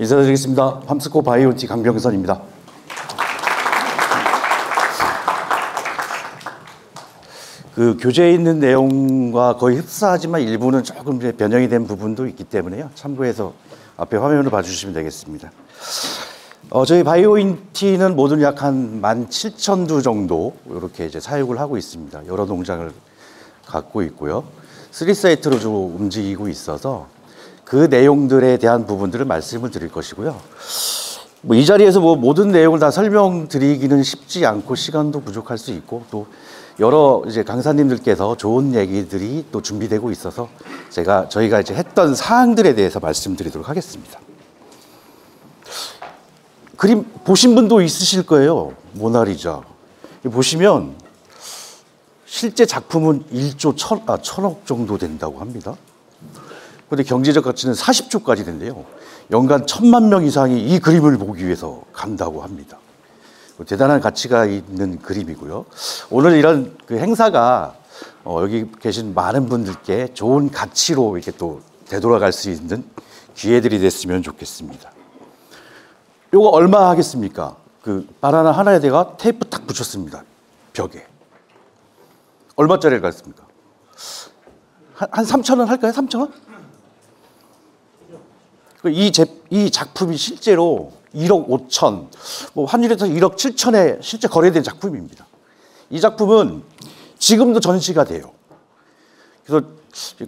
인사드리겠습니다. 함스코 바이오티 강병선입니다. 그 교재에 있는 내용과 거의 흡사하지만 일부는 조금 변형이 된 부분도 있기 때문에요. 참고해서 앞에 화면을 봐주시면 되겠습니다. 저희 바이오인티는 모두 약 한 17,000두 정도 이렇게 이제 사육을 하고 있습니다. 여러 농장을 갖고 있고요. 3사이트로 좀 움직이고 있어서 그 내용들에 대한 부분들을 말씀을 드릴 것이고요. 이 자리에서 모든 내용을 다 설명드리기는 쉽지 않고 시간도 부족할 수 있고 또 여러 이제 강사님들께서 좋은 얘기들이 또 준비되고 있어서 저희가 이제 했던 사항들에 대해서 말씀드리도록 하겠습니다. 그림 보신 분도 있으실 거예요. 모나리자. 보시면 실제 작품은 1조 1,000억 정도 된다고 합니다. 그런데 경제적 가치는 40조까지 된대요. 연간 1,000만 명 이상이 이 그림을 보기 위해서 간다고 합니다. 대단한 가치가 있는 그림이고요. 오늘 이런 그 행사가 여기 계신 많은 분들께 좋은 가치로 이렇게 또 되돌아갈 수 있는 기회들이 됐으면 좋겠습니다. 요거 얼마 하겠습니까? 그 바나나 하나에다가 테이프 딱 붙였습니다. 벽에. 얼마짜리를 갔습니까? 한 3,000원 할까요? 3,000원? 이 작품이 실제로 1억 5천, 환율에서 1억 7천에 실제 거래된 작품입니다. 이 작품은 지금도 전시가 돼요. 그래서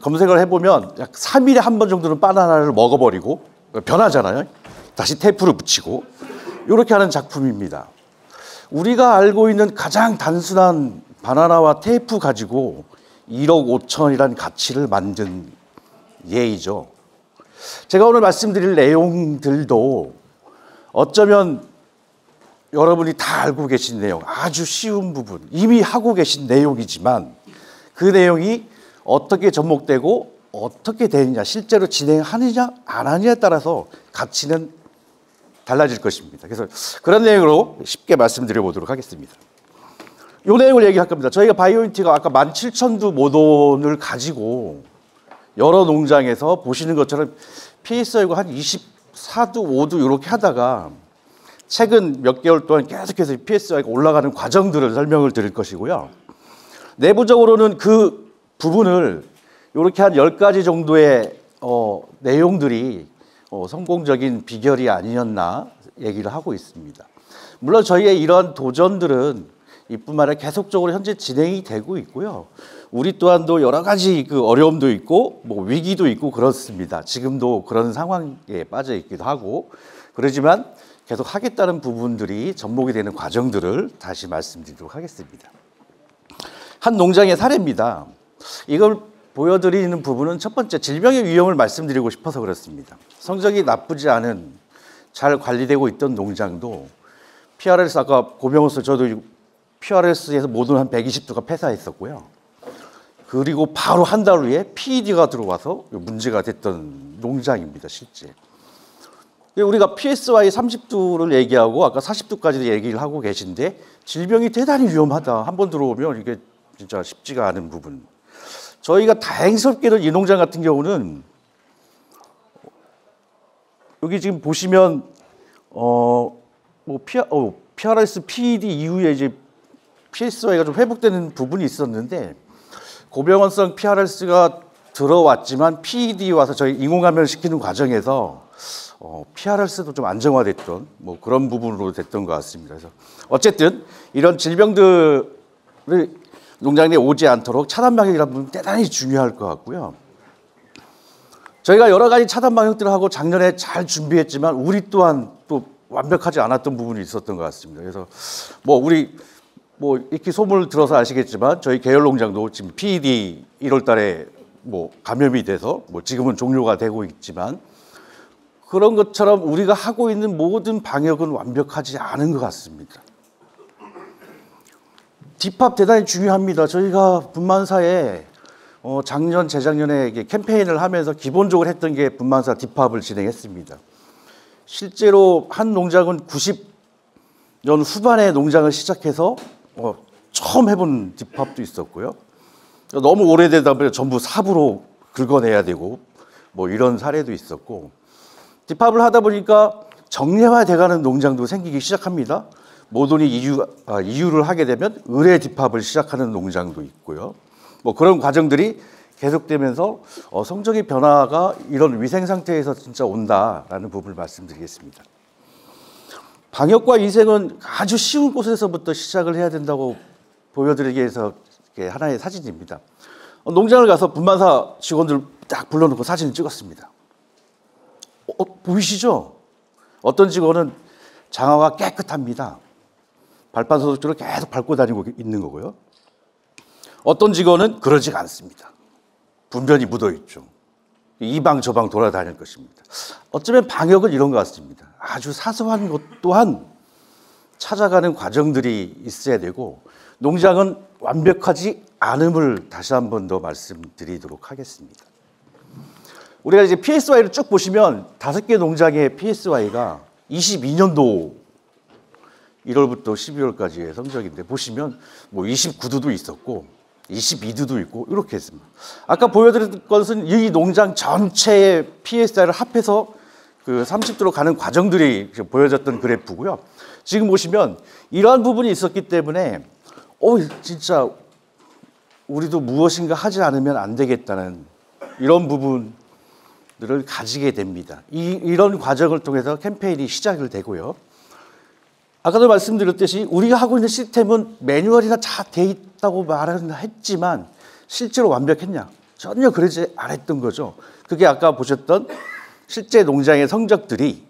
검색을 해보면 약 3일에 한 번 정도는 바나나를 먹어버리고 변하잖아요. 다시 테이프를 붙이고 이렇게 하는 작품입니다. 우리가 알고 있는 가장 단순한 바나나와 테이프 가지고 1억 5천이라는 가치를 만든 예이죠. 제가 오늘 말씀드릴 내용들도 어쩌면 여러분이 다 알고 계신 내용, 아주 쉬운 부분, 이미 하고 계신 내용이지만 그 내용이 어떻게 접목되고 어떻게 되느냐, 실제로 진행하느냐 안 하느냐에 따라서 가치는 달라질 것입니다. 그래서 그런 내용으로 쉽게 말씀드려 보도록 하겠습니다. 이 내용을 얘기할 겁니다. 저희가 바이오인티가 아까 17,000두 모돈을 가지고 여러 농장에서 보시는 것처럼 PSI가 한 24두, 5두 이렇게 하다가 최근 몇 개월 동안 계속해서 PSI가 올라가는 과정들을 설명을 드릴 것이고요. 내부적으로는 그 부분을 이렇게 한 10가지 정도의 내용들이 성공적인 비결이 아니었나 얘기를 하고 있습니다. 물론 저희의 이러한 도전들은 이뿐만 아니라 계속적으로 현재 진행이 되고 있고요. 우리 또한도 여러 가지 그 어려움도 있고 위기도 있고 그렇습니다. 지금도 그런 상황에 빠져 있기도 하고 그러지만 계속 하겠다는 부분들이 접목이 되는 과정들을 다시 말씀드리도록 하겠습니다. 한 농장의 사례입니다. 이걸 보여드리는 부분은 첫 번째 질병의 위험을 말씀드리고 싶어서 그렇습니다. 성적이 나쁘지 않은 잘 관리되고 있던 농장도 PRS 아까 고병호서 저도 PRS에서 모든 한 120두가 폐사했었고요. 그리고 바로 한 달 후에 PED가 들어와서 문제가 됐던 농장입니다, 실제. 우리가 PSY 30두를 얘기하고 아까 40두까지도 얘기를 하고 계신데 질병이 대단히 위험하다. 한번 들어오면 이게 진짜 쉽지가 않은 부분. 저희가 다행스럽게도 이 농장 같은 경우는 여기 지금 보시면 PRS, PED 이후에 이제 PSY가 좀 회복되는 부분이 있었는데 고병원성 PRS가 들어왔지만 PED 와서 저희 인공감염을 시키는 과정에서 PRS도 좀 안정화됐던 그런 부분으로 됐던 것 같습니다. 그래서 어쨌든 이런 질병들을 농장 내에 오지 않도록 차단 방역이라는 부분이 대단히 중요할 것 같고요. 저희가 여러 가지 차단 방역들을 하고 작년에 잘 준비했지만 우리 또한 또 완벽하지 않았던 부분이 있었던 것 같습니다. 그래서 우리 익히 소문을 들어서 아시겠지만 저희 계열 농장도 지금 PED 1월 달에 감염이 돼서 지금은 종료가 되고 있지만 그런 것처럼 우리가 하고 있는 모든 방역은 완벽하지 않은 것 같습니다. 딥합 대단히 중요합니다. 저희가 분만사에 작년, 재작년에 캠페인을 하면서 기본적으로 했던 게 분만사 딥합을 진행했습니다. 실제로 한 농장은 90년 후반에 농장을 시작해서 처음 해본 딥합도 있었고요. 너무 오래되다 보니 전부 삽으로 긁어내야 되고 이런 사례도 있었고 딥합을 하다 보니까 정례화돼가는 농장도 생기기 시작합니다. 모돈이 이유를 하게 되면 의뢰 딥합을 시작하는 농장도 있고요. 뭐 그런 과정들이 계속되면서 성적의 변화가 이런 위생 상태에서 진짜 온다라는 부분을 말씀드리겠습니다. 방역과 위생은 아주 쉬운 곳에서부터 시작을 해야 된다고 보여드리기 위해서 하나의 사진입니다. 농장을 가서 분만사 직원들 딱 불러놓고 사진을 찍었습니다. 보이시죠? 어떤 직원은 장화가 깨끗합니다. 발판 소독제로 계속 밟고 다니고 있는 거고요. 어떤 직원은 그러지가 않습니다. 분변이 묻어있죠. 이 방 저 방 돌아다닐 것입니다. 어쩌면 방역은 이런 것 같습니다. 아주 사소한 것 또한 찾아가는 과정들이 있어야 되고 농장은 완벽하지 않음을 다시 한 번 더 말씀드리도록 하겠습니다. 우리가 이제 PSY를 쭉 보시면 5개 농장의 PSY가 22년도 1월부터 12월까지의 성적인데 보시면 뭐 29도도 있었고 22도도 있고 이렇게 했습니다. 아까 보여드린 것은 이 농장 전체의 PSI를 합해서 그 30도로 가는 과정들이 보여졌던 그래프고요. 지금 보시면 이러한 부분이 있었기 때문에 진짜 우리도 무엇인가 하지 않으면 안 되겠다는 이런 부분들을 가지게 됩니다. 이런 과정을 통해서 캠페인이 시작이 되고요. 아까도 말씀드렸듯이 우리가 하고 있는 시스템은 매뉴얼이나 다 돼 있다고 말은 했지만 실제로 완벽했냐? 전혀 그러지 않았던 거죠. 그게 아까 보셨던 실제 농장의 성적들이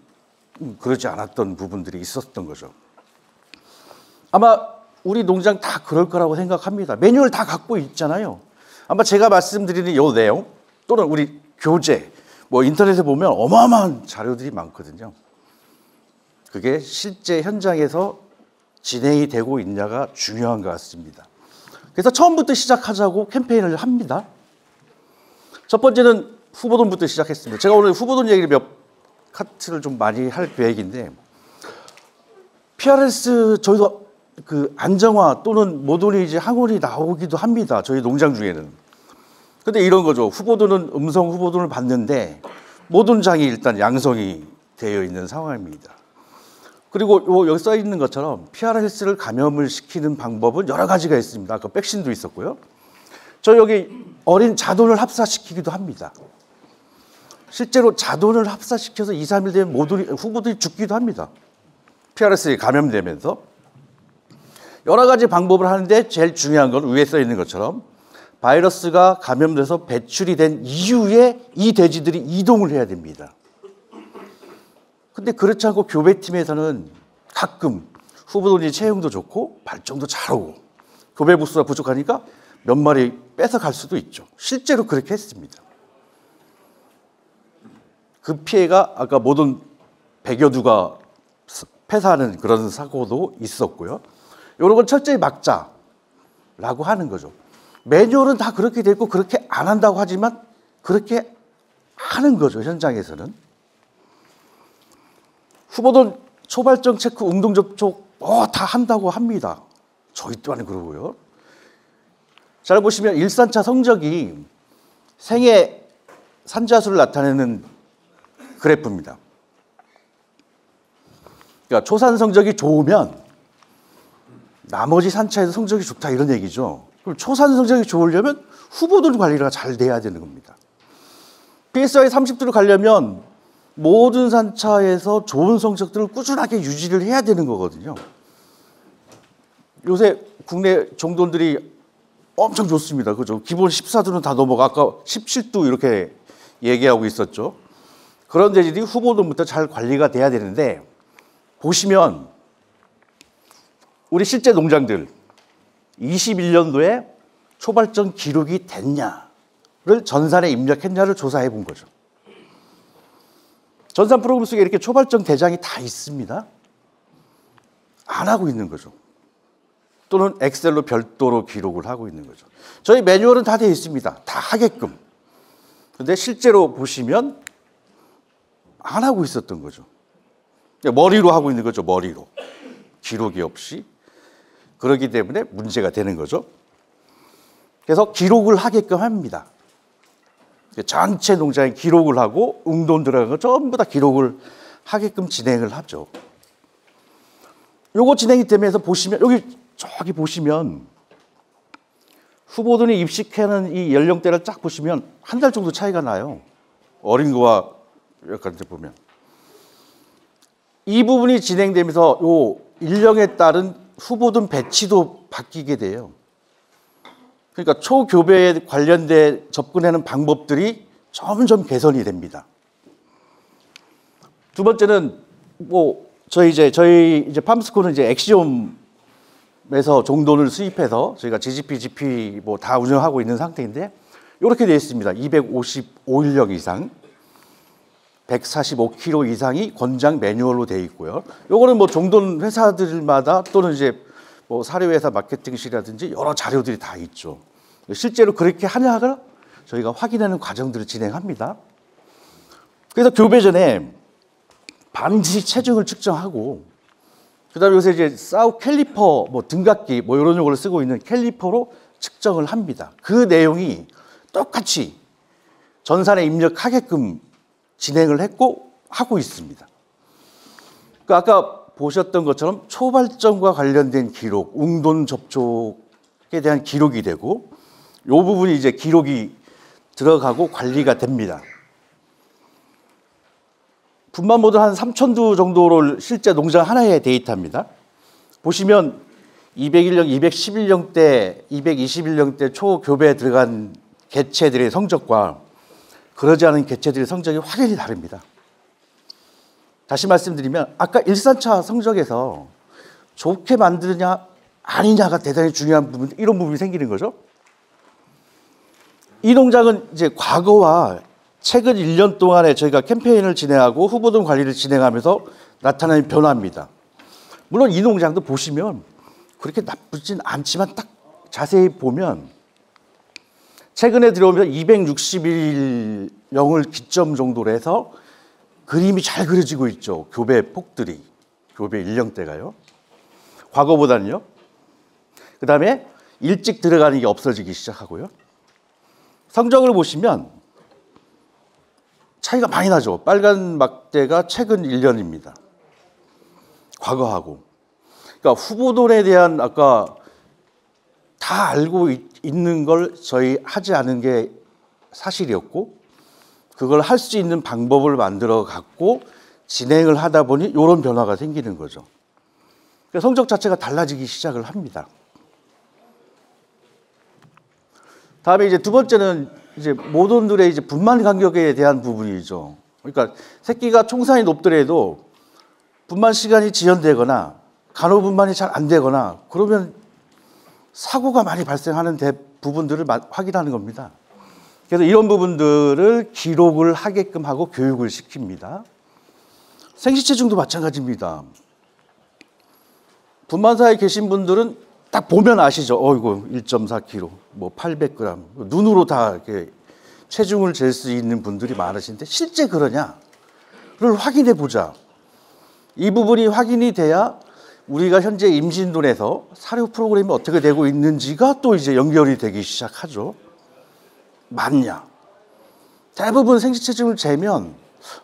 그러지 않았던 부분들이 있었던 거죠. 아마 우리 농장 다 그럴 거라고 생각합니다. 매뉴얼 다 갖고 있잖아요. 아마 제가 말씀드리는 이 내용 또는 우리 교재, 뭐 인터넷에 보면 어마어마한 자료들이 많거든요. 그게 실제 현장에서 진행이 되고 있냐가 중요한 것 같습니다. 그래서 처음부터 시작하자고 캠페인을 합니다. 첫 번째는 후보돈부터 시작했습니다. 제가 오늘 후보돈 얘기를 몇 카트를 좀 많이 할 계획인데 PRS 저희도 그 안정화 또는 모돈이 항원이 나오기도 합니다. 저희 농장 중에는. 근데 이런 거죠. 후보돈은 음성 후보돈을 받는데 모돈장이 일단 양성이 되어 있는 상황입니다. 그리고 여기 써 있는 것처럼 PRS를 감염을 시키는 방법은 여러 가지가 있습니다. 아까 백신도 있었고요. 저 여기 어린 자돈을 합사시키기도 합니다. 실제로 자돈을 합사시켜서 2, 3일 되면 후보들이 죽기도 합니다. PRS에 감염되면서. 여러 가지 방법을 하는데 제일 중요한 건 위에 써 있는 것처럼 바이러스가 감염돼서 배출이 된 이후에 이 돼지들이 이동을 해야 됩니다. 근데 그렇지 않고 교배팀에서는 가끔 후보돈이 체형도 좋고 발정도 잘 오고 교배 부수가 부족하니까 몇 마리 뺏어갈 수도 있죠. 실제로 그렇게 했습니다. 그 피해가 아까 모든 100여 두가 폐사하는 그런 사고도 있었고요. 이런 건 철저히 막자라고 하는 거죠. 매뉴얼은 다 그렇게 돼 있고 그렇게 안 한다고 하지만 그렇게 하는 거죠, 현장에서는. 후보돈 초발정 체크, 응동접촉 다 한다고 합니다. 저희 또한 그러고요. 잘 보시면 1산차 성적이 생애 산자수를 나타내는 그래프입니다. 그러니까 초산 성적이 좋으면 나머지 산차에서 성적이 좋다 이런 얘기죠. 그럼 초산 성적이 좋으려면 후보돈 관리가 잘 돼야 되는 겁니다. PSI 30도로 가려면 모든 산차에서 좋은 성적들을 꾸준하게 유지를 해야 되는 거거든요. 요새 국내 정돈들이 엄청 좋습니다. 그죠? 기본 14도는 다 넘어가. 아까 17도 이렇게 얘기하고 있었죠. 그런 데들이 후보돈부터 잘 관리가 돼야 되는데 보시면 우리 실제 농장들 21년도에 초발정 기록이 됐냐를 전산에 입력했냐를 조사해 본 거죠. 전산 프로그램 속에 이렇게 초발정 대장이 다 있습니다. 안 하고 있는 거죠. 또는 엑셀로 별도로 기록을 하고 있는 거죠. 저희 매뉴얼은 다 되어 있습니다. 다 하게끔. 그런데 실제로 보시면 안 하고 있었던 거죠. 머리로 하고 있는 거죠. 머리로. 기록이 없이. 그렇기 때문에 문제가 되는 거죠. 그래서 기록을 하게끔 합니다. 전체 농장에 기록을 하고 웅돈 들어간 거 전부 다 기록을 하게끔 진행을 하죠. 요거 진행이 되면서 보시면 저기 보시면 후보들이 입식하는 이 연령대를 쫙 보시면 한 달 정도 차이가 나요. 어린 거와 약간 보면 이 부분이 진행되면서 요 일령에 따른 후보든 배치도 바뀌게 돼요. 그러니까 초교배에 관련된 접근하는 방법들이 점점 개선이 됩니다. 두 번째는 저희 이제 팜스코는 이제 엑시옴에서 종돈을 수입해서 저희가 GGP, GP 다 운영하고 있는 상태인데 이렇게 되어 있습니다. 255인력 이상, 145kg 이상이 권장 매뉴얼로 되어 있고요. 요거는 종돈 회사들마다 또는 이제 사료회사 마케팅실이라든지 여러 자료들이 다 있죠. 실제로 그렇게 하냐를 저희가 확인하는 과정들을 진행합니다. 그래서 교배 전에 반드시 체중을 측정하고, 그 다음에 요새 이제 사우 캘리퍼, 등갑기, 이런 용어를 쓰고 있는 캘리퍼로 측정을 합니다. 그 내용이 똑같이 전산에 입력하게끔 진행을 했고, 하고 있습니다. 그러니까 아까 보셨던 것처럼 초발전과 관련된 기록, 웅돈 접촉에 대한 기록이 되고, 이 부분이 이제 기록이 들어가고 관리가 됩니다. 분만 모드 한 3,000두 정도를 실제 농장 하나의 데이터입니다. 보시면 201령, 211령 때, 221령 때 초교배에 들어간 개체들의 성적과 그러지 않은 개체들의 성적이 확연히 다릅니다. 다시 말씀드리면 아까 일산차 성적에서 좋게 만드느냐 아니냐가 대단히 중요한 부분, 이런 부분이 생기는 거죠. 이 농장은 이제 과거와 최근 1년 동안에 저희가 캠페인을 진행하고 후보등 관리를 진행하면서 나타나는 변화입니다. 물론 이 농장도 보시면 그렇게 나쁘진 않지만 딱 자세히 보면 최근에 들어오면서 261영을 기점 정도로 해서 그림이 잘 그려지고 있죠. 교배 폭들이, 교배 일령대가요. 과거보다는요. 그 다음에 일찍 들어가는 게 없어지기 시작하고요. 성적을 보시면 차이가 많이 나죠. 빨간 막대가 최근 1년입니다. 과거하고. 그러니까 후보돈에 대한 아까 다 알고 있는 걸 저희 하지 않은 게 사실이었고, 그걸 할 수 있는 방법을 만들어 갖고 진행을 하다 보니 이런 변화가 생기는 거죠. 그러니까 성적 자체가 달라지기 시작을 합니다. 다음에 이제 두 번째는 이제 모돈들의 이제 분만 간격에 대한 부분이죠. 그러니까 새끼가 총산이 높더라도 분만 시간이 지연되거나 간호 분만이 잘 안 되거나 그러면 사고가 많이 발생하는 부분들을 확인하는 겁니다. 그래서 이런 부분들을 기록을 하게끔 하고 교육을 시킵니다. 생시체중도 마찬가지입니다. 분만사에 계신 분들은 딱 보면 아시죠? 이거 1.4kg, 800g. 눈으로 다 이렇게 체중을 잴 수 있는 분들이 많으신데 실제 그러냐를 확인해 보자. 이 부분이 확인이 돼야 우리가 현재 임신돈에서 사료 프로그램이 어떻게 되고 있는지가 또 이제 연결이 되기 시작하죠. 맞냐? 대부분 생시체중을 재면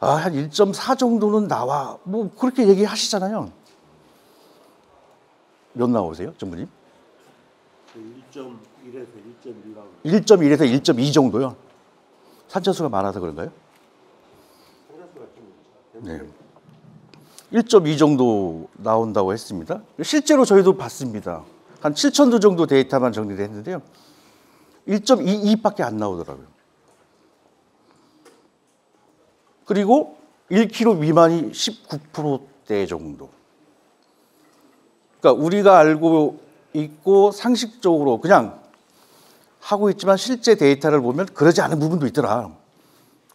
한 1.4 정도는 나와. 그렇게 얘기하시잖아요. 몇 나오세요, 전무님? 1.1에서 1.2라고. 1.1에서 1.2 정도요? 산천수가 많아서 그런가요? 산천수가 좀 네. 1.2 정도 나온다고 했습니다. 실제로 저희도 봤습니다. 한 7,000도 정도 데이터만 정리를 했는데요. 1.22밖에 안 나오더라고요. 그리고 1kg 미만이 19%대 정도. 그러니까 우리가 알고 있고 상식적으로 그냥 하고 있지만 실제 데이터를 보면 그러지 않은 부분도 있더라.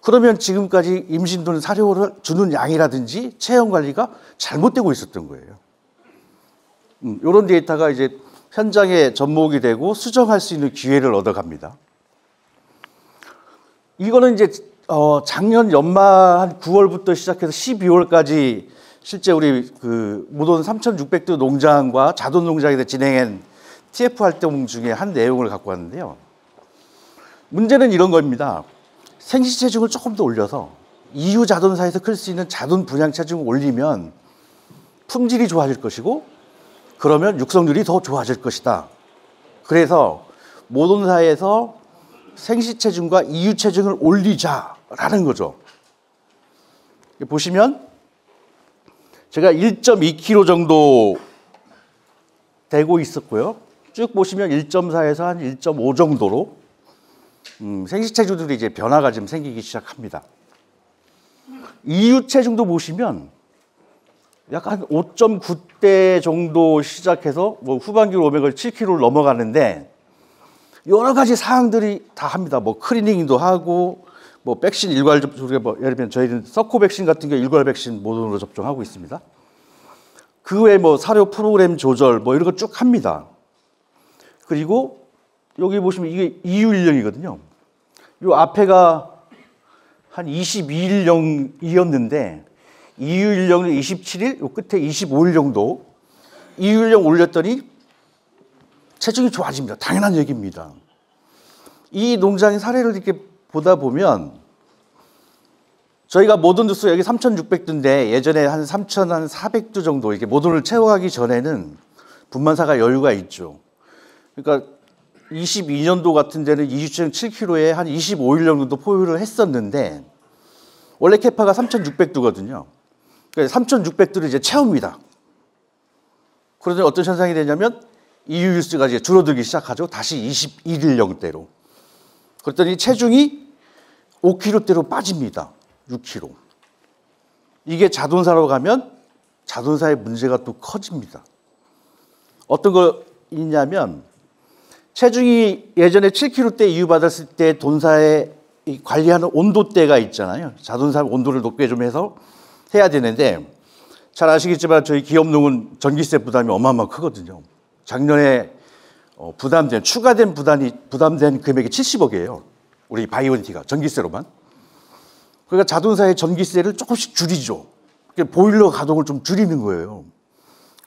그러면 지금까지 임신돈 사료를 주는 양이라든지 체형 관리가 잘못되고 있었던 거예요. 이런 데이터가 이제 현장에 접목이 되고 수정할 수 있는 기회를 얻어갑니다. 이거는 이제 작년 연말 한 9월부터 시작해서 12월까지 실제 우리 그 모돈 3,600도 농장과 자돈 농장에서 진행한 TF 활동 중에 한 내용을 갖고 왔는데요. 문제는 이런 겁니다. 생식 체중을 조금 더 올려서 이유 자돈사에서 클 수 있는 자돈 분양 체중을 올리면 품질이 좋아질 것이고 그러면 육성률이 더 좋아질 것이다. 그래서 모돈사에서 생식 체중과 이유 체중을 올리자라는 거죠. 보시면 제가 1.2kg 정도 되고 있었고요. 쭉 보시면 1.4에서 한 1.5 정도로 생식 체중들이 이제 변화가 좀 생기기 시작합니다. 이유 체중도 보시면 약간 5.9대 정도 시작해서 뭐 후반기로 오면 7kg를 넘어가는데 여러 가지 사항들이 다 합니다. 뭐 클리닝도 하고 뭐 백신 일괄 접종, 뭐 예를 들면 저희는 서코 백신 같은 경우 일괄 백신 모든으로 접종하고 있습니다. 그 외에 뭐 사료 프로그램 조절 뭐 이런 거 쭉 합니다. 그리고 여기 보시면 이게 이유일령이거든요. 요 앞에가 한 22일령이었는데 이유일령은 27일, 요 끝에 25일 정도 이유일령 올렸더니 체중이 좋아집니다. 당연한 얘기입니다. 이 농장의 사례를 이렇게 보다 보면 저희가 모돈두수 여기 3,600두인데 예전에 한 3,400두 정도 이렇게 모돈을 채워가기 전에는 분만사가 여유가 있죠. 그러니까 22년도 같은 데는 이주체중 7kg에 한 25일 정도 포유를 했었는데 원래 캐파가 3,600두거든요. 그러니까 3,600두를 이제 채웁니다. 그러더니 어떤 현상이 되냐면 이유일수가 이제 줄어들기 시작하죠. 다시 21일령대로. 그랬더니 체중이 5kg대로 빠집니다. 6kg. 이게 자돈사로 가면 자돈사의 문제가 또 커집니다. 어떤 거 있냐면 체중이 예전에 7kg대 이유받았을 때 돈사에 관리하는 온도대가 있잖아요. 자돈사 온도를 높게 좀 해서 해야 되는데 잘 아시겠지만 저희 기업농은 전기세 부담이 어마어마하게 크거든요. 작년에 추가된 부담된 금액이 70억이에요. 우리 바이오엔티가 전기세로만. 그러니까 자동사의 전기세를 조금씩 줄이죠. 보일러 가동을 좀 줄이는 거예요.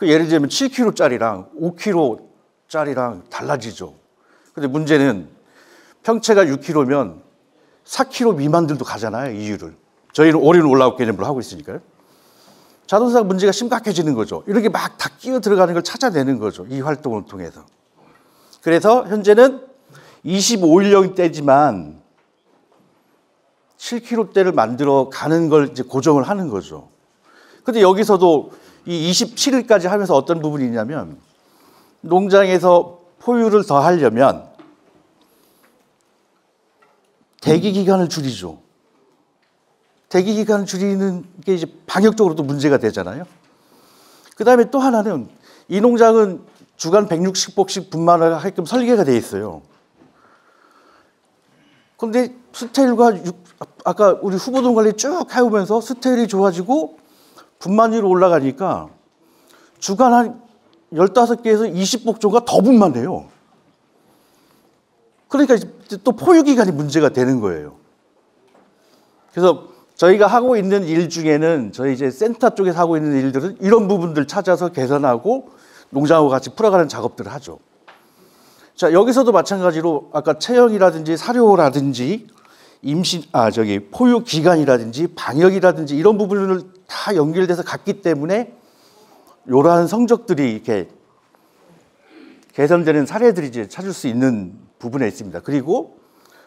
예를 들면 7kg짜리랑 5kg짜리랑 달라지죠. 근데 문제는 평체가 6kg면 4kg 미만들도 가잖아요, 이유를. 저희는 올인 올라웃 개념으로 하고 있으니까요. 자동차 문제가 심각해지는 거죠. 이렇게 막 다 끼어 들어가는 걸 찾아내는 거죠. 이 활동을 통해서. 그래서 현재는 25일령대지만 7kg대를 만들어 가는 걸 이제 고정을 하는 거죠. 근데 여기서도 이 27일까지 하면서 어떤 부분이 있냐면 농장에서 포유를 더 하려면 대기 기간을 줄이죠. 대기 기간을 줄이는 게 이제 방역적으로도 문제가 되잖아요. 그 다음에 또 하나는 이 농장은 주간 160복씩 분만을 하게끔 설계가 되어 있어요. 그런데 스테일과 아까 우리 후보동 관리 쭉 해오면서 스테일이 좋아지고 분만율이 올라가니까 주간 한 15개에서 20복 정도가 더 분만해요. 그러니까 또 포유 기간이 문제가 되는 거예요. 그래서 저희가 하고 있는 일 중에는 저희 이제 센터 쪽에서 하고 있는 일들은 이런 부분들 찾아서 개선하고 농장하고 같이 풀어가는 작업들을 하죠. 자, 여기서도 마찬가지로 아까 체형이라든지 사료라든지 포유 기간이라든지 방역이라든지 이런 부분을 다 연결돼서 갔기 때문에 이러한 성적들이 이렇게 개선되는 사례들이 이제 찾을 수 있는 부분에 있습니다. 그리고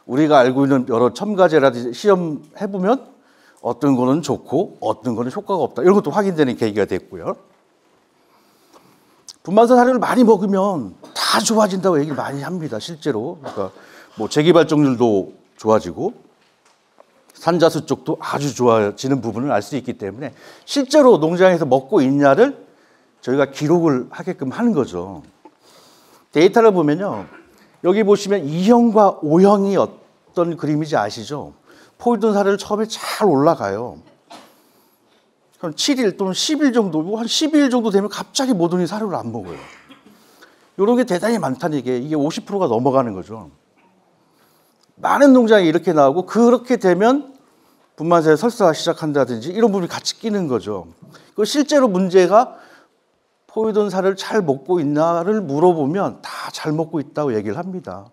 우리가 알고 있는 여러 첨가제라든지 시험 해보면 어떤 거는 좋고 어떤 거는 효과가 없다. 이런 것도 확인되는 계기가 됐고요. 분만사 사료를 많이 먹으면 다 좋아진다고 얘기를 많이 합니다. 실제로. 그러니까 뭐 재개발적률도 좋아지고 산자수 쪽도 아주 좋아지는 부분을 알 수 있기 때문에 실제로 농장에서 먹고 있냐를 저희가 기록을 하게끔 하는 거죠. 데이터를 보면요. 여기 보시면 2형과 5형이 어떤 그림인지 아시죠? 포유든 사료를 처음에 잘 올라가요. 한 7일 또는 10일 정도, 한 12일 정도 되면 갑자기 모든이 사료를 안 먹어요. 이런 게 대단히 많다는 이게 50%가 넘어가는 거죠. 많은 농장이 이렇게 나오고 그렇게 되면 분만사에 설사가 시작한다든지 이런 부분이 같이 끼는 거죠. 그 실제로 문제가 포유든 사료를 잘 먹고 있나를 물어보면 다 잘 먹고 있다고 얘기를 합니다.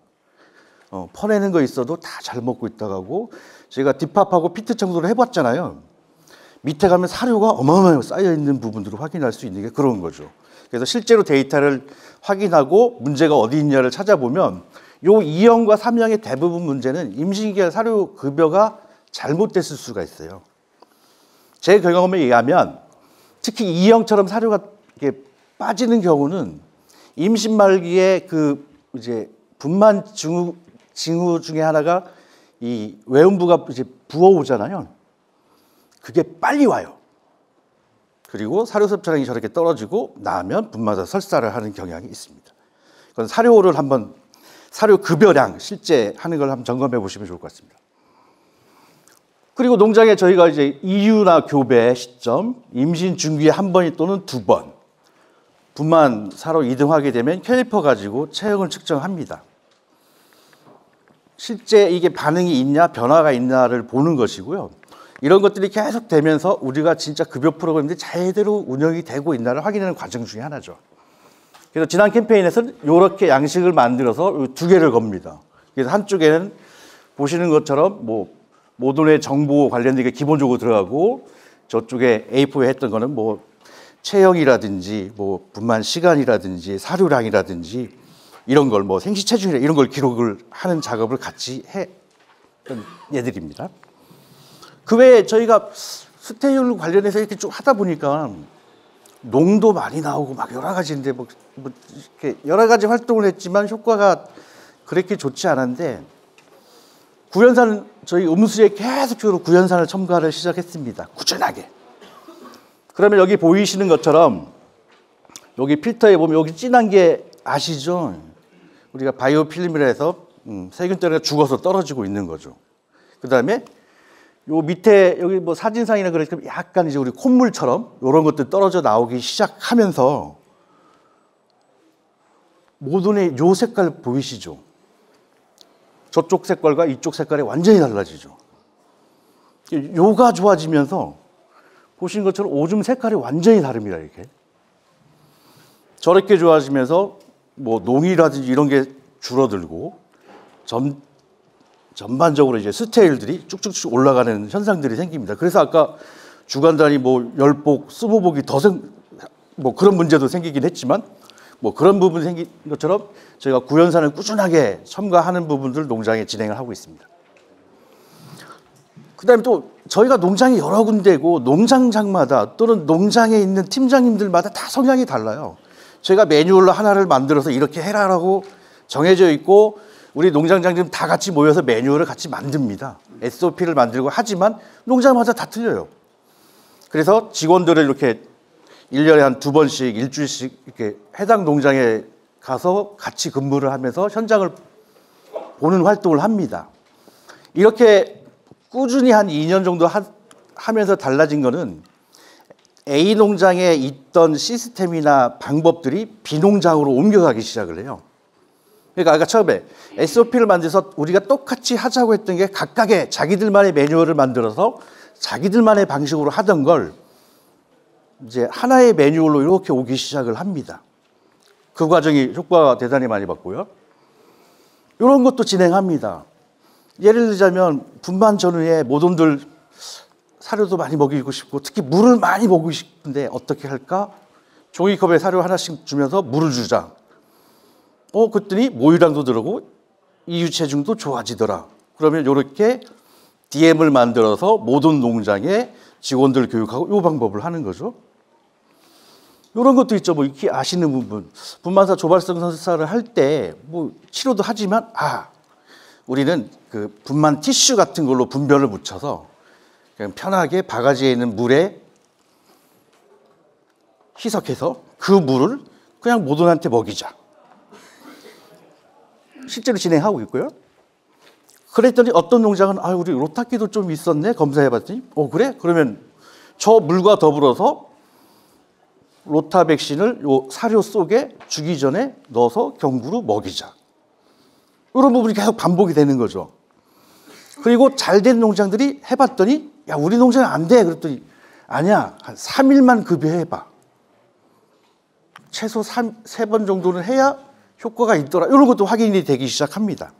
퍼내는 거 있어도 다 잘 먹고 있다고 하고, 제가 딥합하고 피트 청소를 해봤잖아요. 밑에 가면 사료가 어마어마하게 쌓여있는 부분들을 확인할 수 있는 게 그런 거죠. 그래서 실제로 데이터를 확인하고 문제가 어디 있냐를 찾아보면 요 2형과 3형의 대부분 문제는 임신기간 사료 급여가 잘못됐을 수가 있어요. 제 경험에 의하면 특히 2형처럼 사료가 이렇게 빠지는 경우는 임신 말기에 그 이제 분만 징후 중에 하나가 이 외음부가 이제 부어오잖아요. 그게 빨리 와요. 그리고 사료 섭취량이 저렇게 떨어지고 나면 분마다 설사를 하는 경향이 있습니다. 그건 사료를 한번 사료 급여량 실제 하는 걸 한번 점검해 보시면 좋을 것 같습니다. 그리고 농장에 저희가 이제 이유나 교배 시점, 임신 중기에 한 번이 또는 두 번, 분만 사로 이동하게 되면 캘리퍼 가지고 체형을 측정합니다. 실제 이게 반응이 있냐, 변화가 있냐를 보는 것이고요. 이런 것들이 계속 되면서 우리가 진짜 급여 프로그램들이 제대로 운영이 되고 있나를 확인하는 과정 중에 하나죠. 그래서 지난 캠페인에서는 이렇게 양식을 만들어서 두 개를 겁니다. 그래서 한쪽에는 보시는 것처럼 뭐 모돈의 정보 관련된 게 기본적으로 들어가고, 저쪽에 A4에 했던 거는 뭐 체형이라든지 뭐 분만 시간이라든지 사료량이라든지 이런 걸 뭐 생시 체중이라 이런 걸 기록을 하는 작업을 같이 했던 예들입니다. 그 외에 저희가 수태율 관련해서 이렇게 쭉 하다 보니까 농도 많이 나오고 막 여러 가지인데 뭐 이렇게 여러 가지 활동을 했지만 효과가 그렇게 좋지 않은데, 구연산 저희 음수에 계속적으로 구연산을 첨가를 시작했습니다. 꾸준하게. 그러면 여기 보이시는 것처럼 여기 필터에 보면 여기 진한 게 아시죠? 우리가 바이오 필름이라 해서 세균 때문에 죽어서 떨어지고 있는 거죠. 그 다음에 요 밑에 여기 뭐 사진상이나 그러니까 약간 이제 우리 콧물처럼 이런 것들 떨어져 나오기 시작하면서 모든의 요 색깔 보이시죠? 저쪽 색깔과 이쪽 색깔이 완전히 달라지죠. 요가 좋아지면서 보신 것처럼 오줌 색깔이 완전히 다릅니다. 이렇게 저렇게 좋아지면서 뭐 농이라든지 이런 게 줄어들고 전반적으로 이제 스테일들이 쭉쭉쭉 올라가는 현상들이 생깁니다. 그래서 아까 주간 단위 뭐 10복, 20복이 더 뭐 그런 문제도 생기긴 했지만 뭐 그런 부분이 생긴 것처럼 저희가 구연산을 꾸준하게 첨가하는 부분들 농장에 진행을 하고 있습니다. 그다음에 또 저희가 농장이 여러 군데고 농장장마다 또는 농장에 있는 팀장님들마다 다 성향이 달라요. 제가 매뉴얼로 하나를 만들어서 이렇게 해라라고 정해져 있고 우리 농장장님 다 같이 모여서 매뉴얼을 같이 만듭니다. SOP를 만들고 하지만 농장마다 다 틀려요. 그래서 직원들을 이렇게 1년에 한 2번씩 일주일씩 이렇게 해당 농장에 가서 같이 근무를 하면서 현장을 보는 활동을 합니다. 이렇게 꾸준히 한 2년 정도 하면서 달라진 거는 A 농장에 있던 시스템이나 방법들이 B 농장으로 옮겨가기 시작을 해요. 그러니까 아까 처음에 SOP를 만들어서 우리가 똑같이 하자고 했던 게 각각의 자기들만의 매뉴얼을 만들어서 자기들만의 방식으로 하던 걸 이제 하나의 매뉴얼로 이렇게 오기 시작을 합니다. 그 과정이 효과가 대단히 많이 봤고요. 이런 것도 진행합니다. 예를 들자면 분만 전후에 모돈들 사료도 많이 먹이고 싶고 특히 물을 많이 먹이고 싶은데 어떻게 할까? 종이컵에 사료 하나씩 주면서 물을 주자. 그랬더니 모유량도 들어오고 이유 체중도 좋아지더라. 그러면 이렇게 DM을 만들어서 모든 농장에 직원들 교육하고 이 방법을 하는 거죠. 이런 것도 있죠. 뭐 이렇게 아시는 부분. 분만사 조발성 설사를 할 때 뭐 치료도 하지만 우리는 그 분만 티슈 같은 걸로 분변을 묻혀서 그냥 편하게 바가지에 있는 물에 희석해서 그 물을 그냥 모돈한테 먹이자. 실제로 진행하고 있고요. 그랬더니 어떤 농장은 우리 로타기도 좀 있었네 검사해봤더니 그래? 그러면 저 물과 더불어서 로타 백신을 요 사료 속에 주기 전에 넣어서 경구로 먹이자. 이런 부분이 계속 반복이 되는 거죠. 그리고 잘된 농장들이 해봤더니 야 우리 농장은 안 돼. 그랬더니 아니야 한 3일만 급여해봐. 최소 3번 정도는 해야 효과가 있더라. 이런 것도 확인이 되기 시작합니다.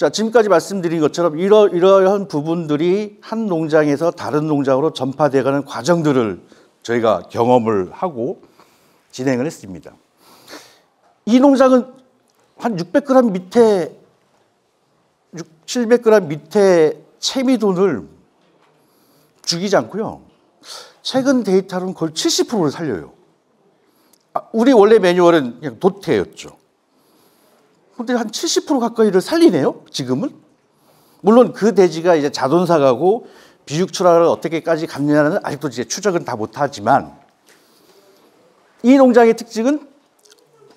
자, 지금까지 말씀드린 것처럼 이러한 부분들이 한 농장에서 다른 농장으로 전파되어가는 과정들을 저희가 경험을 하고 진행을 했습니다. 이 농장은 한 600g 밑에 700g 밑에 채미돈을 죽이지 않고요. 최근 데이터로는 거의 70%를 살려요. 우리 원래 매뉴얼은 그냥 도태였죠. 근데 한 70% 가까이를 살리네요, 지금은. 물론 그 돼지가 이제 자돈사가고 비육출하를 어떻게까지 갔느냐는 아직도 이제 추적은 다 못하지만, 이 농장의 특징은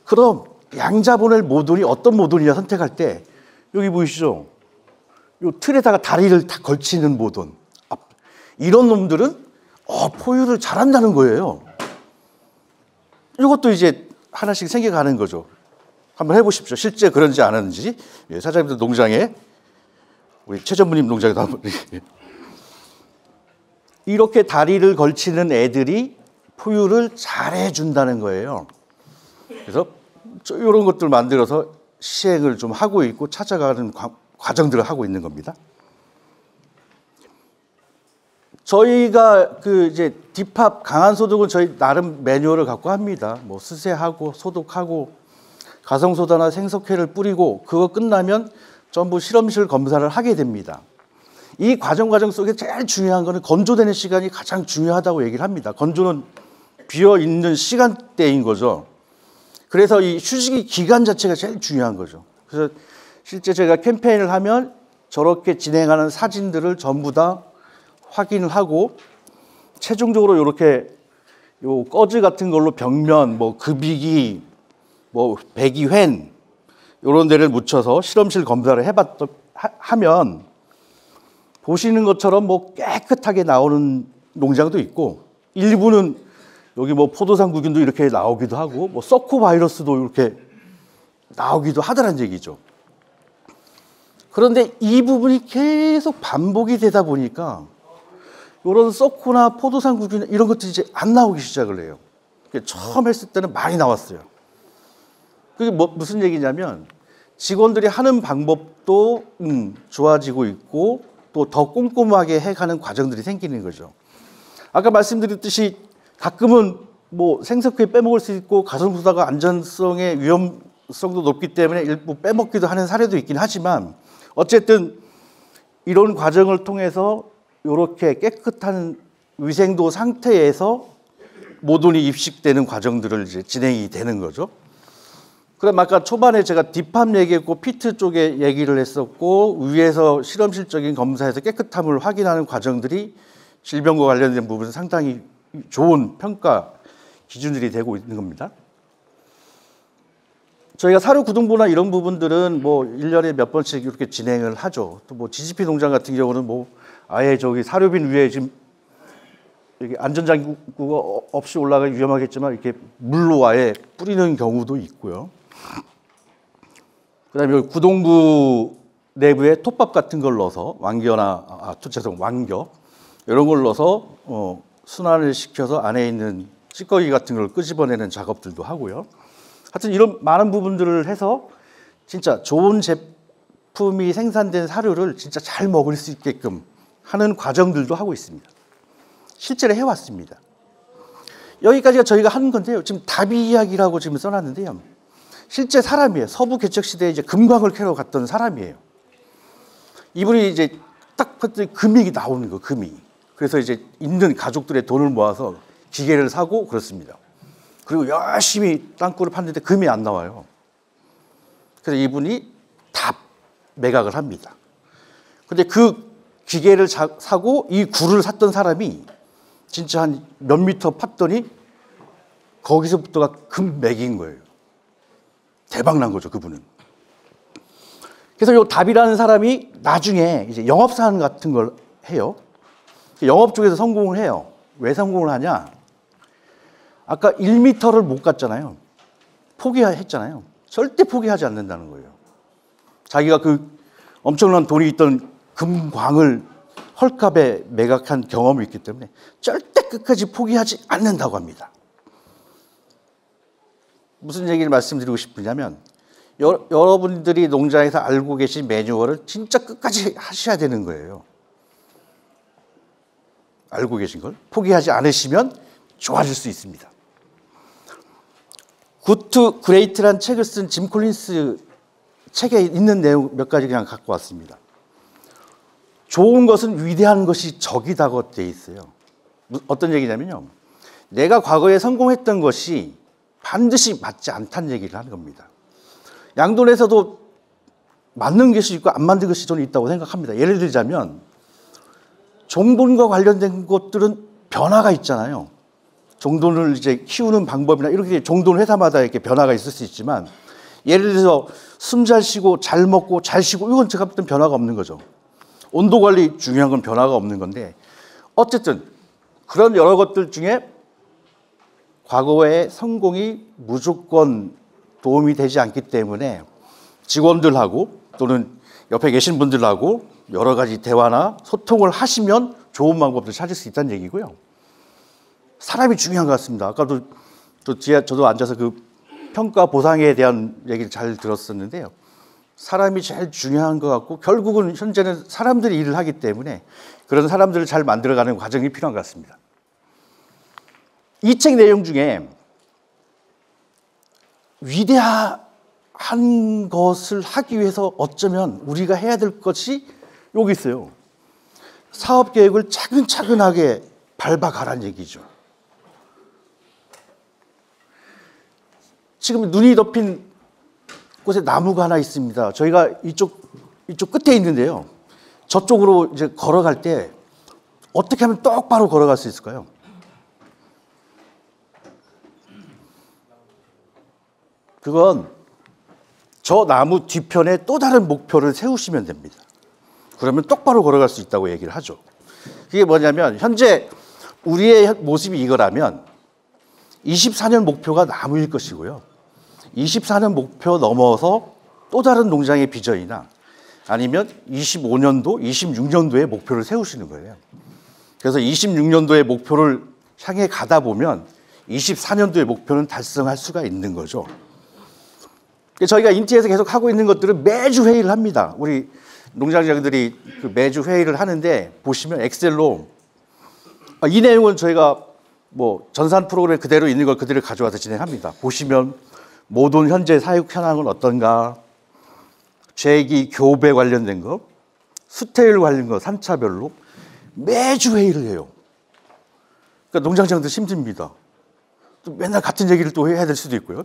그럼 양자보낼 모돈이 어떤 모돈이냐 선택할 때 여기 보이시죠? 요 틀에다가 다리를 다 걸치는 모돈. 이런 놈들은 포유를 잘한다는 거예요. 이것도 이제 하나씩 생겨가는 거죠. 한번 해보십시오. 실제 그런지 안 하는지. 예, 사장님들 농장에, 우리 최 전무님 농장에도 한번. 이렇게 다리를 걸치는 애들이 포유를 잘해준다는 거예요. 그래서 이런 것들 만들어서 시행을 좀 하고 있고 찾아가는 과정들을 하고 있는 겁니다. 저희가 이제 딥합 강한 소독은 저희 나름 매뉴얼을 갖고 합니다. 뭐 수세하고 소독하고 가성소다나 생석회를 뿌리고 그거 끝나면 전부 실험실 검사를 하게 됩니다. 이 과정 속에 제일 중요한 거는 건조되는 시간이 가장 중요하다고 얘기를 합니다. 건조는 비어있는 시간대인 거죠. 그래서 이 휴식의 기간 자체가 제일 중요한 거죠. 그래서 실제 제가 캠페인을 하면 저렇게 진행하는 사진들을 전부 다 확인을 하고 최종적으로 이렇게 요 꺼즈 같은 걸로 벽면, 뭐 급이기, 뭐 배기환 이런 데를 묻혀서 실험실 검사를 하면 보시는 것처럼 뭐 깨끗하게 나오는 농장도 있고, 일부는 여기 뭐 포도상구균도 이렇게 나오기도 하고 뭐 서코 바이러스도 이렇게 나오기도 하더란 얘기죠. 그런데 이 부분이 계속 반복이 되다 보니까 이런 서코나 포도상구균 이런 것들이 이제 안 나오기 시작을 해요. 처음 했을 때는 많이 나왔어요. 그게 무슨 얘기냐면 직원들이 하는 방법도 좋아지고 있고 또 더 꼼꼼하게 해가는 과정들이 생기는 거죠. 아까 말씀드렸듯이 가끔은 뭐 생석회 빼먹을 수 있고 가성소다가 안전성의 위험성도 높기 때문에 일부 빼먹기도 하는 사례도 있긴 하지만, 어쨌든 이런 과정을 통해서 이렇게 깨끗한 위생도 상태에서 모돈이 입식되는 과정들을 이제 진행이 되는 거죠. 그럼 아까 초반에 제가 딥합 얘기했고 피트 쪽에 얘기를 했었고, 위에서 실험실적인 검사에서 깨끗함을 확인하는 과정들이 질병과 관련된 부분은 상당히 좋은 평가 기준들이 되고 있는 겁니다. 저희가 사료 구등보나 이런 부분들은 뭐 1년에 몇 번씩 이렇게 진행을 하죠. 또 뭐 GGP 농장 같은 경우는 뭐 아예 저기 사료빈 위에 지금 이렇게 안전장구가 없이 올라가기 위험하겠지만 이렇게 물로 아예 뿌리는 경우도 있고요. 그다음에 구동부 내부에 톱밥 같은 걸 넣어서 왕겨 이런 걸 넣어서 순환을 시켜서 안에 있는 찌꺼기 같은 걸 끄집어내는 작업들도 하고요. 하여튼 이런 많은 부분들을 해서 진짜 좋은 제품이 생산된 사료를 진짜 잘 먹을 수 있게끔 하는 과정들도 하고 있습니다. 실제로 해왔습니다. 여기까지가 저희가 하는 건데요. 지금 다비 이야기라고 지금 써놨는데요. 실제 사람이에요. 서부 개척 시대에 이제 금광을 캐러 갔던 사람이에요. 이분이 이제 딱 봤더니 금이 나오는 거, 금이. 그래서 이제 있는 가족들의 돈을 모아서 기계를 사고 그렇습니다. 그리고 열심히 땅굴을 팠는데 금이 안 나와요. 그래서 이분이 다 매각을 합니다. 근데 그 기계를 사고 이 굴을 샀던 사람이 진짜 한 몇 미터 팠더니 거기서부터가 금맥인 거예요. 대박 난 거죠, 그분은. 그래서 요 답이라는 사람이 나중에 이제 영업사원 같은 걸 해요. 영업 쪽에서 성공을 해요. 왜 성공을 하냐? 아까 1m를 못 갔잖아요. 포기했잖아요. 절대 포기하지 않는다는 거예요. 자기가 그 엄청난 돈이 있던 금광을 헐값에 매각한 경험이 있기 때문에 절대 끝까지 포기하지 않는다고 합니다. 무슨 얘기를 말씀드리고 싶으냐면 여러분들이 농장에서 알고 계신 매뉴얼을 진짜 끝까지 하셔야 되는 거예요. 알고 계신 걸 포기하지 않으시면 좋아질 수 있습니다. 굿 투 그레이트란 책을 쓴 짐 콜린스 책에 있는 내용 몇 가지 그냥 갖고 왔습니다. 좋은 것은 위대한 것이 적이다고 돼 있어요. 어떤 얘기냐면요. 내가 과거에 성공했던 것이 반드시 맞지 않다는 얘기를 하는 겁니다. 양돈에서도 맞는 것이 있고 안 맞는 것이 저는 있다고 생각합니다. 예를 들자면 종돈과 관련된 것들은 변화가 있잖아요. 종돈을 이제 키우는 방법이나 이렇게 종돈 회사마다 이렇게 변화가 있을 수 있지만 예를 들어서 숨 잘 쉬고 잘 먹고 잘 쉬고 이건 제가 볼 땐 변화가 없는 거죠. 온도 관리 중요한 건 변화가 없는 건데 어쨌든 그런 여러 것들 중에 과거의 성공이 무조건 도움이 되지 않기 때문에 직원들하고 또는 옆에 계신 분들하고 여러 가지 대화나 소통을 하시면 좋은 방법을 찾을 수 있다는 얘기고요. 사람이 중요한 것 같습니다. 아까도 저도 앉아서 그 평가 보상에 대한 얘기를 잘 들었었는데요. 사람이 제일 중요한 것 같고 결국은 현재는 사람들이 일을 하기 때문에 그런 사람들을 잘 만들어가는 과정이 필요한 것 같습니다. 이 책 내용 중에 위대한 것을 하기 위해서 어쩌면 우리가 해야 될 것이 여기 있어요. 사업 계획을 차근차근하게 밟아가라는 얘기죠. 지금 눈이 덮인 곳에 나무가 하나 있습니다. 저희가 이쪽 끝에 있는데요. 저쪽으로 이제 걸어갈 때 어떻게 하면 똑바로 걸어갈 수 있을까요? 그건 저 나무 뒤편에 또 다른 목표를 세우시면 됩니다. 그러면 똑바로 걸어갈 수 있다고 얘기를 하죠. 그게 뭐냐면 현재 우리의 모습이 이거라면 24년 목표가 나무일 것이고요. 24년 목표 넘어서 또 다른 농장의 비전이나 아니면 25년도, 26년도의 목표를 세우시는 거예요. 그래서 26년도의 목표를 향해 가다 보면 24년도의 목표는 달성할 수가 있는 거죠. 저희가 인티에서 계속 하고 있는 것들은 매주 회의를 합니다. 우리 농장장들이 매주 회의를 하는데 보시면 엑셀로 이 내용은 저희가 뭐 전산 프로그램 그대로 있는 걸 그대로 가져와서 진행합니다. 보시면 모든 현재 사육 현황은 어떤가, 재기, 교배 관련된 거, 수태율 관련 거, 산차별로 매주 회의를 해요. 그러니까 농장장들 힘듭니다. 또 맨날 같은 얘기를 또 해야 될 수도 있고요.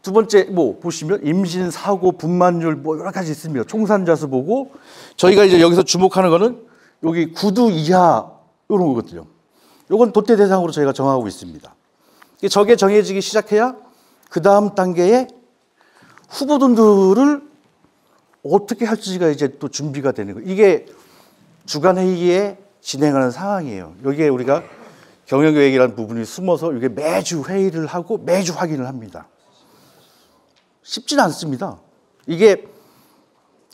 두 번째 뭐 보시면 임신, 사고, 분만율 뭐 여러 가지 있습니다. 총산자수 보고 저희가 이제 여기서 주목하는 거는 여기 9두 이하 이런 거거든요. 이건 도태 대상으로 저희가 정하고 있습니다. 저게 정해지기 시작해야 그 다음 단계에 후보들을 어떻게 할지가 이제 또 준비가 되는 거예요. 이게 주간 회의에 진행하는 상황이에요. 여기에 우리가 경영계획이라는 부분이 숨어서 이게 매주 회의를 하고 매주 확인을 합니다. 쉽지는 않습니다. 이게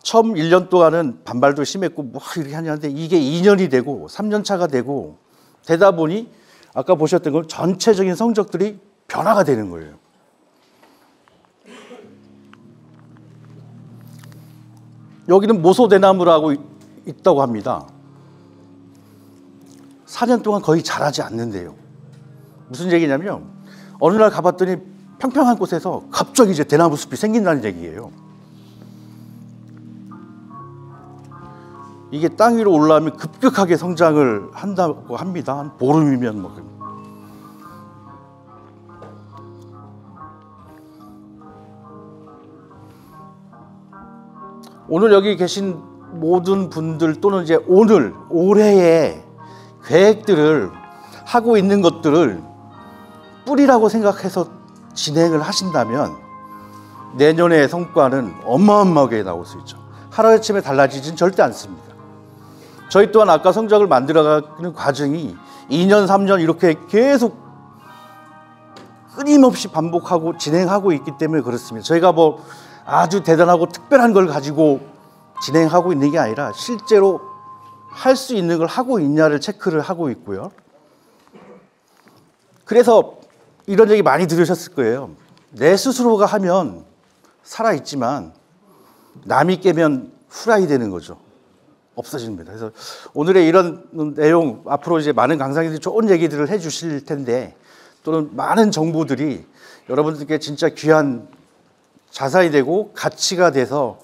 처음 1년 동안은 반발도 심했고 뭐 이렇게 하냐는데 이게 2년이 되고 3년 차가 되고 되다 보니 아까 보셨던 건 전체적인 성적들이 변화가 되는 거예요. 여기는 모소대나무라고 있다고 합니다. 4년 동안 거의 자라지 않는데요. 무슨 얘기냐면 어느 날 가봤더니 평평한 곳에서 갑자기 이제 대나무 숲이 생긴다는 얘기예요. 이게 땅 위로 올라오면 급격하게 성장을 한다고 합니다. 한 보름이면 뭐. 오늘 여기 계신 모든 분들 또는 이제 올해의 계획들을 하고 있는 것들을 뿌리라고 생각해서 진행을 하신다면 내년의 성과는 어마어마하게 나올 수 있죠. 하루아침에 달라지진 절대 않습니다. 저희 또한 아까 성적을 만들어가는 과정이 2년, 3년 이렇게 계속 끊임없이 반복하고 진행하고 있기 때문에 그렇습니다. 저희가 뭐 아주 대단하고 특별한 걸 가지고 진행하고 있는 게 아니라 실제로 할 수 있는 걸 하고 있냐를 체크를 하고 있고요. 그래서 이런 얘기 많이 들으셨을 거예요. 내 스스로가 하면 살아있지만 남이 깨면 후라이 되는 거죠. 없어집니다. 그래서 오늘의 이런 내용, 앞으로 이제 많은 강사님들이 좋은 얘기들을 해 주실 텐데, 또는 많은 정보들이 여러분들께 진짜 귀한 자산이 되고 가치가 돼서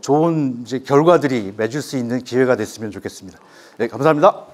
좋은 이제 결과들이 맺을 수 있는 기회가 됐으면 좋겠습니다. 네, 감사합니다.